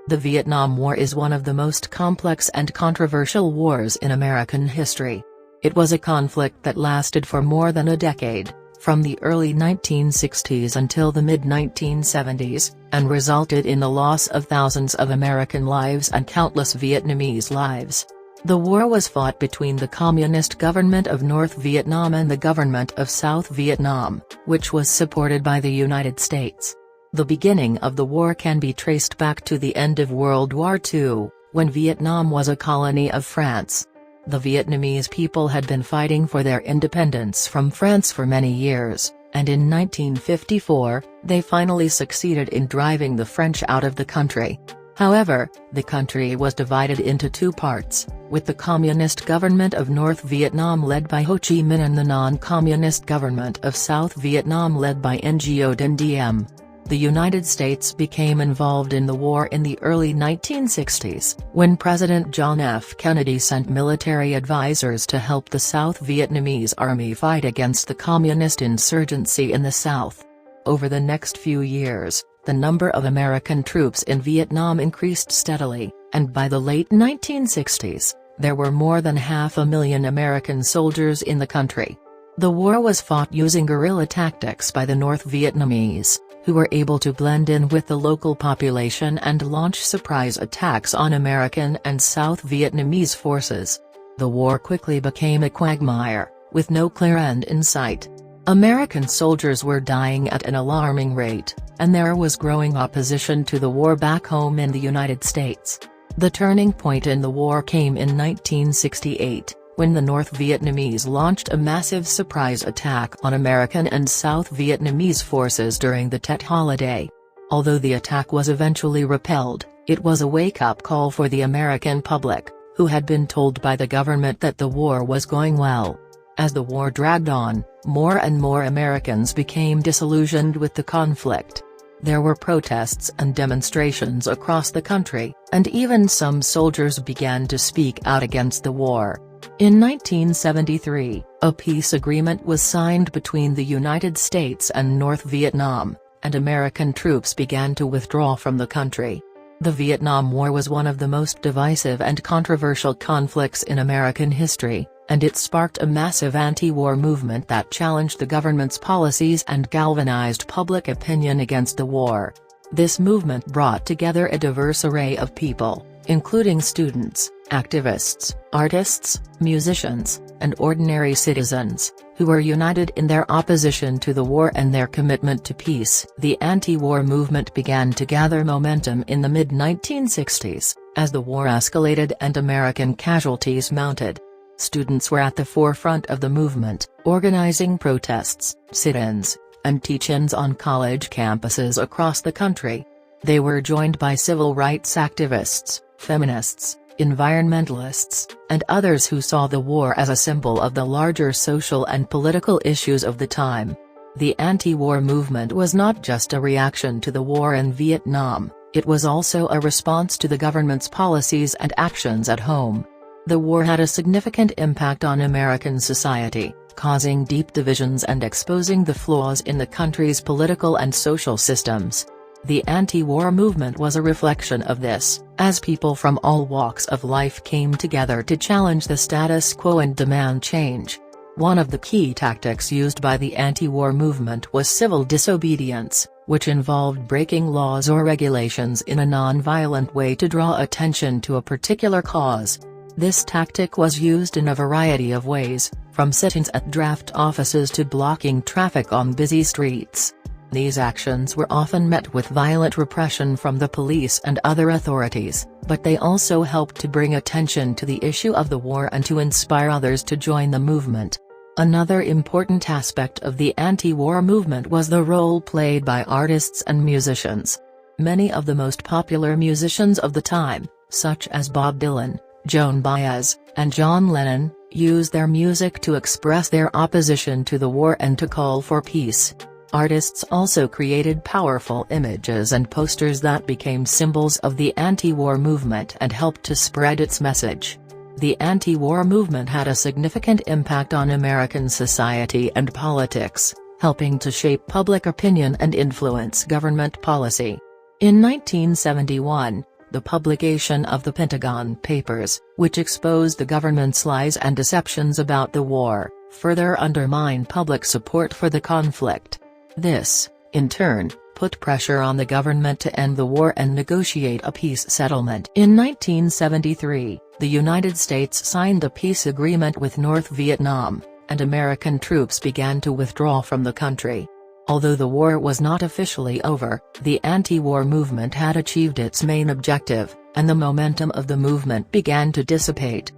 The Vietnam War is one of the most complex and controversial wars in American history. It was a conflict that lasted for more than a decade, from the early 1960s until the mid-1970s, and resulted in the loss of thousands of American lives and countless Vietnamese lives. The war was fought between the Communist government of North Vietnam and the government of South Vietnam, which was supported by the United States. The beginning of the war can be traced back to the end of World War II, when Vietnam was a colony of France. The Vietnamese people had been fighting for their independence from France for many years, and in 1954, they finally succeeded in driving the French out of the country. However, the country was divided into two parts, with the Communist government of North Vietnam led by Ho Chi Minh and the non-Communist government of South Vietnam led by Ngo Dinh Diem. The United States became involved in the war in the early 1960s, when President John F. Kennedy sent military advisors to help the South Vietnamese army fight against the communist insurgency in the South. Over the next few years, the number of American troops in Vietnam increased steadily, and by the late 1960s, there were more than 500,000 American soldiers in the country. The war was fought using guerrilla tactics by the North Vietnamese, who were able to blend in with the local population and launch surprise attacks on American and South Vietnamese forces. The war quickly became a quagmire, with no clear end in sight. American soldiers were dying at an alarming rate, and there was growing opposition to the war back home in the United States. The turning point in the war came in 1968. When the North Vietnamese launched a massive surprise attack on American and South Vietnamese forces during the Tet holiday. Although the attack was eventually repelled, it was a wake-up call for the American public, who had been told by the government that the war was going well. As the war dragged on, more and more Americans became disillusioned with the conflict. There were protests and demonstrations across the country, and even some soldiers began to speak out against the war. In 1973, a peace agreement was signed between the United States and North Vietnam, and American troops began to withdraw from the country. The Vietnam War was one of the most divisive and controversial conflicts in American history, and it sparked a massive anti-war movement that challenged the government's policies and galvanized public opinion against the war. This movement brought together a diverse array of people, including students, activists, artists, musicians, and ordinary citizens, who were united in their opposition to the war and their commitment to peace. The anti-war movement began to gather momentum in the mid-1960s, as the war escalated and American casualties mounted. Students were at the forefront of the movement, organizing protests, sit-ins, and teach-ins on college campuses across the country. They were joined by civil rights activists, feminists, environmentalists, and others who saw the war as a symbol of the larger social and political issues of the time. The anti-war movement was not just a reaction to the war in Vietnam, it was also a response to the government's policies and actions at home. The war had a significant impact on American society, causing deep divisions and exposing the flaws in the country's political and social systems. The anti-war movement was a reflection of this, as people from all walks of life came together to challenge the status quo and demand change. One of the key tactics used by the anti-war movement was civil disobedience, which involved breaking laws or regulations in a non-violent way to draw attention to a particular cause. This tactic was used in a variety of ways, from sit-ins at draft offices to blocking traffic on busy streets. These actions were often met with violent repression from the police and other authorities, but they also helped to bring attention to the issue of the war and to inspire others to join the movement. Another important aspect of the anti-war movement was the role played by artists and musicians. Many of the most popular musicians of the time, such as Bob Dylan, Joan Baez, and John Lennon, used their music to express their opposition to the war and to call for peace. Artists also created powerful images and posters that became symbols of the anti-war movement and helped to spread its message. The anti-war movement had a significant impact on American society and politics, helping to shape public opinion and influence government policy. In 1971, the the publication of the Pentagon Papers, which exposed the government's lies and deceptions about the war, further undermined public support for the conflict. This, in turn, put pressure on the government to end the war and negotiate a peace settlement. In 1973, the United States signed a peace agreement with North Vietnam, and American troops began to withdraw from the country. Although the war was not officially over, the anti-war movement had achieved its main objective, and the momentum of the movement began to dissipate.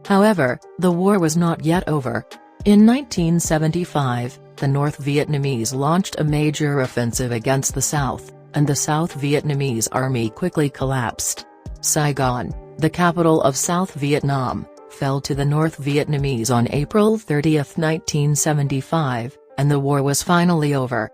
However, the war was not yet over. In 1975, the North Vietnamese launched a major offensive against the South, and the South Vietnamese army quickly collapsed. Saigon, the capital of South Vietnam, fell to the North Vietnamese on April 30, 1975, and the war was finally over.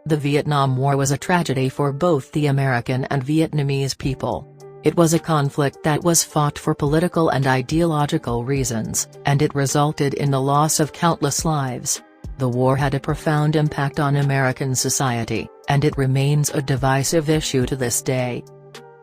The Vietnam War was a tragedy for both the American and Vietnamese people. It was a conflict that was fought for political and ideological reasons, and it resulted in the loss of countless lives. The war had a profound impact on American society, and it remains a divisive issue to this day.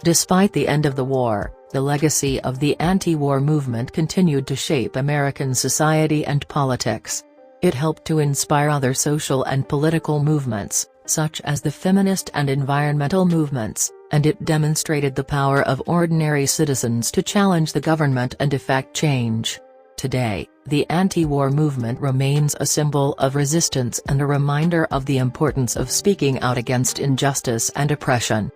Despite the end of the war, the legacy of the anti-war movement continued to shape American society and politics. It helped to inspire other social and political movements, such as the feminist and environmental movements, and it demonstrated the power of ordinary citizens to challenge the government and effect change. Today, the anti-war movement remains a symbol of resistance and a reminder of the importance of speaking out against injustice and oppression.